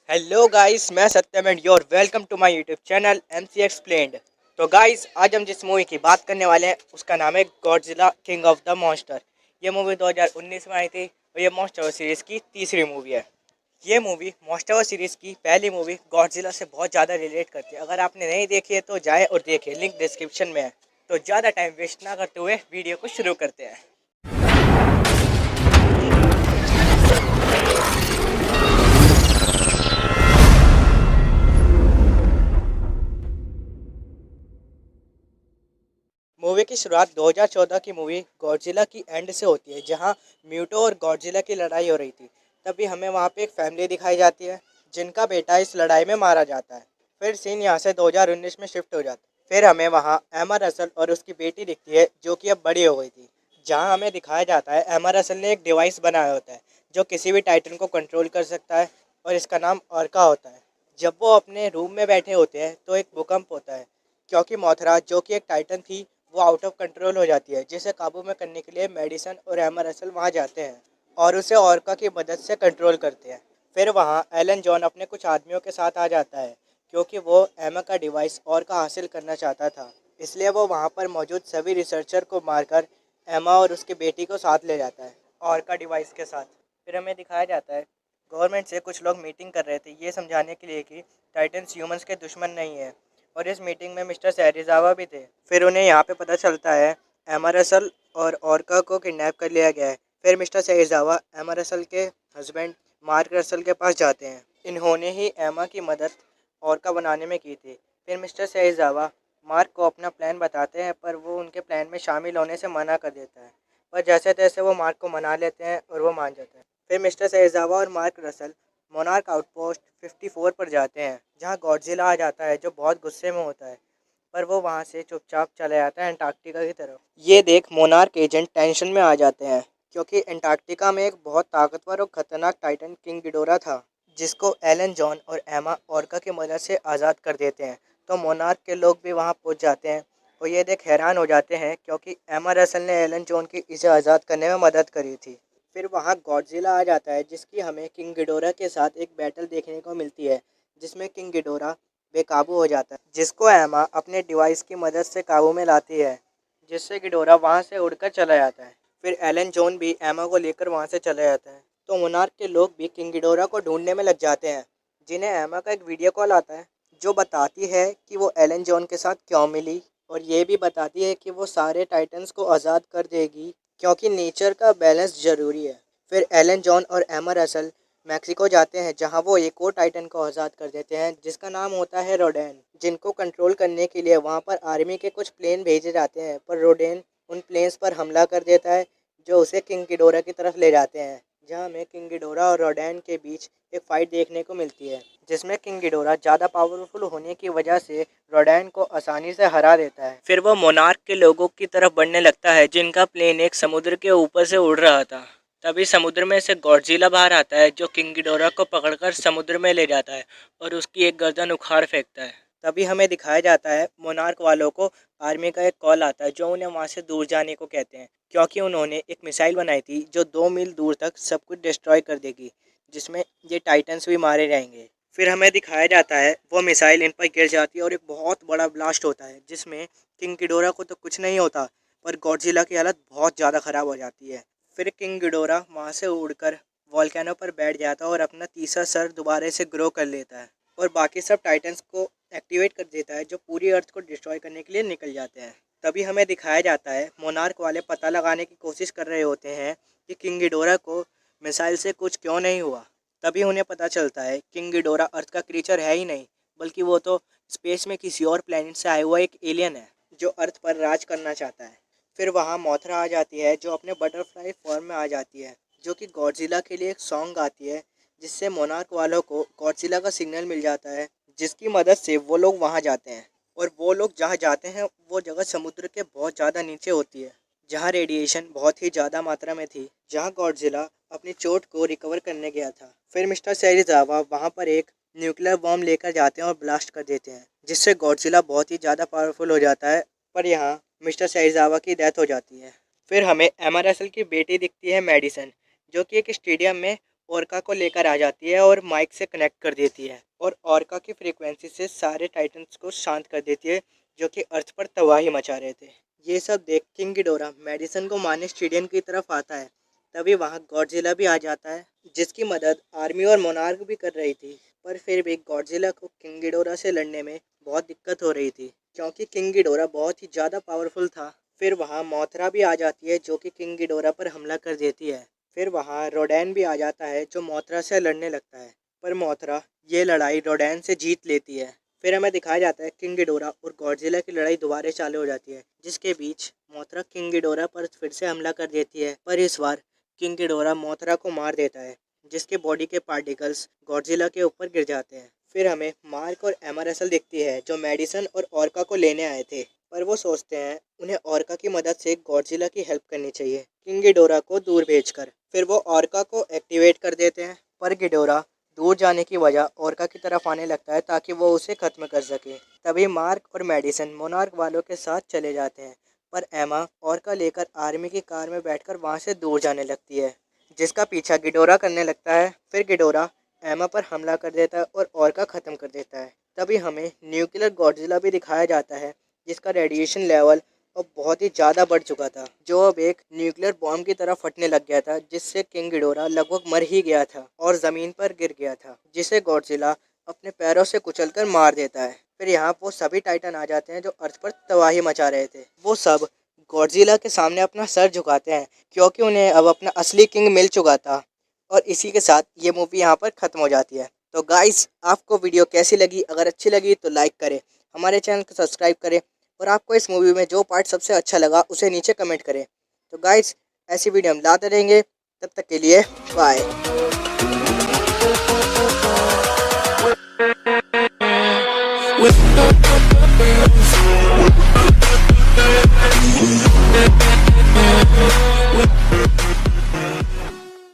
Hello guys, मैं Satyam and your welcome to my YouTube channel MC explained. तो guys, आज हम जिस मूवी की बात करने वाले हैं उसका नाम है Godzilla king of the monster. ये मूवी 2019 में आई थी और ये मॉन्स्टर सीरीज़ की तीसरी मूवी है। ये मूवी मॉन्स्टर सीरीज़ की पहली मूवी गॉडजिला से बहुत ज़्यादा रिलेट करती है। अगर आपने नहीं देखी है तो जाए और देखिए, लिंक डिस्क्रिप्शन में है। तो ज़्यादा टाइम वेस्ट ना करते हुए वीडियो को शुरू करते हैं। मूवी की शुरुआत 2014 की मूवी गॉडजिला की एंड से होती है, जहां म्यूटो और गॉडजिला की लड़ाई हो रही थी। तभी हमें वहां पे एक फैमिली दिखाई जाती है जिनका बेटा इस लड़ाई में मारा जाता है। फिर सीन यहां से 2019 में शिफ्ट हो जाता है। फिर हमें वहां एमा रसल और उसकी बेटी दिखती है जो कि अब बड़ी हो गई थी। जहां हमें दिखाया जाता है एमा रसल ने एक डिवाइस बनाया होता है जो किसी भी टाइटन को कंट्रोल कर सकता है और इसका नाम ऑर्का होता है। जब वो अपने रूम में बैठे होते हैं तो एक भूकंप होता है, क्योंकि मोथरा जो कि एक टाइटन थी वो आउट ऑफ कंट्रोल हो जाती है, जिसे काबू में करने के लिए मेडिसन और एमा रसल वहाँ जाते हैं और उसे ऑर्का की मदद से कंट्रोल करते हैं। फिर वहाँ एलन जॉन अपने कुछ आदमियों के साथ आ जाता है, क्योंकि वो एमा का डिवाइस ऑर्का हासिल करना चाहता था। इसलिए वो वहाँ पर मौजूद सभी रिसर्चर को मारकर एमा और उसकी बेटी को साथ ले जाता है ऑर्का डिवाइस के साथ। फिर हमें दिखाया जाता है गवर्नमेंट से कुछ लोग मीटिंग कर रहे थे ये समझाने के लिए कि टाइटन्स ह्यूमंस के दुश्मन नहीं है, और इस मीटिंग में मिस्टर सैरिजावा भी थे। फिर उन्हें यहाँ पे पता चलता है एमा रसल और ऑर्का को किडनैप कर लिया गया है। फिर मिस्टर सैरिजावा एमा रसल के हस्बैंड मार्क रसल के पास जाते हैं। इन्होंने ही एमा की मदद ऑर्का बनाने में की थी। फिर मिस्टर सैरिजावा मार्क को अपना प्लान बताते हैं, पर वो उनके प्लान में शामिल होने से मना कर देता है। पर जैसे तैसे वो मार्क को मना लेते हैं और वो मान जाते हैं। फिर मिस्टर सैरिजावा और मार्क रसल मोनार्क आउटपोस्ट 54 पर जाते हैं, जहां गॉडजिला आ जाता है जो बहुत गुस्से में होता है। पर वो वहां से चुपचाप चला जाता है अंटार्कटिका की तरफ। ये देख मोनार्क एजेंट टेंशन में आ जाते हैं, क्योंकि अंटार्कटिका में एक बहुत ताकतवर और खतरनाक टाइटन किंग गिडोरा था, जिसको एलन जॉन और एमा ऑर्का की मदद से आज़ाद कर देते हैं। तो मोनार्क के लोग भी वहां पहुंच जाते हैं और ये देख हैरान हो जाते हैं, क्योंकि एमा रसल ने एलन जॉन की इसे आज़ाद करने में मदद करी थी। फिर वहाँ गॉडजिला आ जाता है, जिसकी हमें किंग गिडोरा के साथ एक बैटल देखने को मिलती है, जिसमें किंग गिडोरा बेकाबू हो जाता है, जिसको एमा अपने डिवाइस की मदद से काबू में लाती है, जिससे गिडोरा वहाँ से उड़कर चला जाता है। फिर एलन जॉन भी एमा को लेकर वहाँ से चला जाता है। तो मोनार्क के लोग भी किंग गिडोरा को ढूंढने में लग जाते हैं, जिन्हें एमा का एक वीडियो कॉल आता है जो बताती है कि वो एलन जॉन के साथ क्यों मिली, और ये भी बताती है कि वो सारे टाइटन्स को आज़ाद कर देगी, क्योंकि नेचर का बैलेंस ज़रूरी है। फिर एलन जॉन और एमा रसल मैक्सिको जाते हैं, जहां वो एक और टाइटन को आज़ाद कर देते हैं जिसका नाम होता है रोडेन, जिनको कंट्रोल करने के लिए वहां पर आर्मी के कुछ प्लेन भेजे जाते हैं। पर रोडेन उन प्लेन्स पर हमला कर देता है, जो उसे किंग गिडोरा की तरफ ले जाते हैं, जहां हमें किंग गिडोरा और रोडेन के बीच एक फाइट देखने को मिलती है, जिसमें किंग गिडोरा ज़्यादा पावरफुल होने की वजह से रोडेन को आसानी से हरा देता है। फिर वो मोनार्क के लोगों की तरफ बढ़ने लगता है, जिनका प्लेन एक समुद्र के ऊपर से उड़ रहा था। तभी समुद्र में से गॉडजिला बाहर आता है, जो किंग गिडोरा को पकड़कर समुद्र में ले जाता है और उसकी एक गर्दन उखाड़ फेंकता है। तभी हमें दिखाया जाता है मोनार्क वालों को आर्मी का एक कॉल आता है, जो उन्हें वहां से दूर जाने को कहते हैं, क्योंकि उन्होंने एक मिसाइल बनाई थी जो 2 मील दूर तक सब कुछ डिस्ट्रॉय कर देगी, जिसमें ये टाइटन्स भी मारे जाएंगे। फिर हमें दिखाया जाता है वो मिसाइल इन पर गिर जाती है और एक बहुत बड़ा ब्लास्ट होता है, जिसमें किंग गिडोरा को तो कुछ नहीं होता, पर गॉडजिला की हालत बहुत ज़्यादा ख़राब हो जाती है। फिर किंग गिडोरा वहाँ से उड़कर वॉल्केनो पर बैठ जाता है और अपना तीसरा सर दोबारा से ग्रो कर लेता है और बाकी सब टाइटन्स को एक्टिवेट कर देता है, जो पूरी अर्थ को डिस्ट्रॉय करने के लिए निकल जाते हैं। तभी हमें दिखाया जाता है मोनार्क वाले पता लगाने की कोशिश कर रहे होते हैं कि किंग गिडोरा को मिसाइल से कुछ क्यों नहीं हुआ। तभी उन्हें पता चलता है किंग गिडोरा अर्थ का क्रीचर है ही नहीं, बल्कि वो तो स्पेस में किसी और प्लेनेट से आया हुआ एक एलियन है जो अर्थ पर राज करना चाहता है। फिर वहाँ मोथरा आ जाती है, जो अपने बटरफ्लाई फॉर्म में आ जाती है, जो कि गॉडजिला के लिए एक सॉन्ग गाती है, जिससे मोनार्क वालों को गॉडजिला का सिग्नल मिल जाता है, जिसकी मदद से वो लोग वहाँ जाते हैं। और वो लोग जहाँ जाते हैं वो जगह समुद्र के बहुत ज़्यादा नीचे होती है, जहाँ रेडिएशन बहुत ही ज़्यादा मात्रा में थी, जहाँ गॉडजिला अपनी चोट को रिकवर करने गया था। फिर मिस्टर सैरिजावा वहाँ पर एक न्यूक्लियर बॉम्ब लेकर जाते हैं और ब्लास्ट कर देते हैं, जिससे गॉडजिला बहुत ही ज़्यादा पावरफुल हो जाता है। पर यहाँ मिस्टर सैरिजावा की डेथ हो जाती है। फिर हमें एमा रसल की बेटी दिखती है मेडिसन, जो कि एक स्टेडियम में ओरका को लेकर आ जाती है और माइक से कनेक्ट कर देती है और ओरका की फ्रीक्वेंसी से सारे टाइटन्स को शांत कर देती है जो कि अर्थ पर तबाही मचा रहे थे। ये सब देख किंग गिडोरा मेडिसन को मारने स्टेडियम की तरफ आता है। तभी वहाँ गॉडजिला भी आ जाता है जिसकी मदद आर्मी और मोनार्क भी कर रही थी। पर फिर भी गॉडजिला को किंग गिडोरा से लड़ने में बहुत दिक्कत हो रही थी क्योंकि किंग गिडोरा बहुत ही ज़्यादा पावरफुल था। फिर वहाँ मोथरा भी आ जाती है जो कि किंग गिडोरा पर हमला कर देती है। फिर वहाँ रोडैन भी आ जाता है जो मोथरा से लड़ने लगता है, पर मोथरा ये लड़ाई रोडैन से जीत लेती है। फिर हमें दिखाया जाता है किंग गिडोरा और गॉडजिला की लड़ाई दोबारा चालू हो जाती है जिसके बीच मोथरा किंग गिडोरा पर फिर से हमला कर देती है, पर इस बार किंग गिडोरा मोथरा को मार देता है जिसके बॉडी के पार्टिकल्स गॉडजिला के ऊपर गिर जाते हैं। फिर हमें मार्क और एमा रसल दिखती है जो मेडिसन और ओरका को लेने आए थे, पर वो सोचते हैं उन्हें ओरका की मदद से गॉडजिला की हेल्प करनी चाहिए किंग गिडोरा को दूर भेजकर। फिर वो ओरका को एक्टिवेट कर देते हैं, पर गिडोरा दूर जाने की वजह ओरका की तरफ आने लगता है ताकि वो उसे खत्म कर सके। तभी मार्क और मेडिसन मोनार्क वालों के साथ चले जाते हैं, पर एमा ओरका लेकर आर्मी की कार में बैठकर वहाँ से दूर जाने लगती है जिसका पीछा गिडोरा करने लगता है। फिर गिडोरा एमा पर हमला कर देता है और ओरका ख़त्म कर देता है। तभी हमें न्यूक्लियर गॉडजिला भी दिखाया जाता है जिसका रेडिएशन लेवल अब बहुत ही ज़्यादा बढ़ चुका था, जो अब एक न्यूक्लियर बॉम्ब की तरह फटने लग गया था जिससे किंग गिडोरा लगभग मर ही गया था और ज़मीन पर गिर गया था, जिसे गॉडजिला अपने पैरों से कुचलकर मार देता है। फिर यहाँ वो सभी टाइटन आ जाते हैं जो अर्थ पर तबाही मचा रहे थे। वो सब गॉडजिला के सामने अपना सर झुकाते हैं क्योंकि उन्हें अब अपना असली किंग मिल चुका था। और इसी के साथ ये मूवी यहाँ पर ख़त्म हो जाती है। तो गाइस, आपको वीडियो कैसी लगी? अगर अच्छी लगी तो लाइक करें, हमारे चैनल को सब्सक्राइब करें और आपको इस मूवी में जो पार्ट सबसे अच्छा लगा उसे नीचे कमेंट करें। तो गाइस, ऐसी वीडियो हम लाते रहेंगे, तब तक के लिए बाय।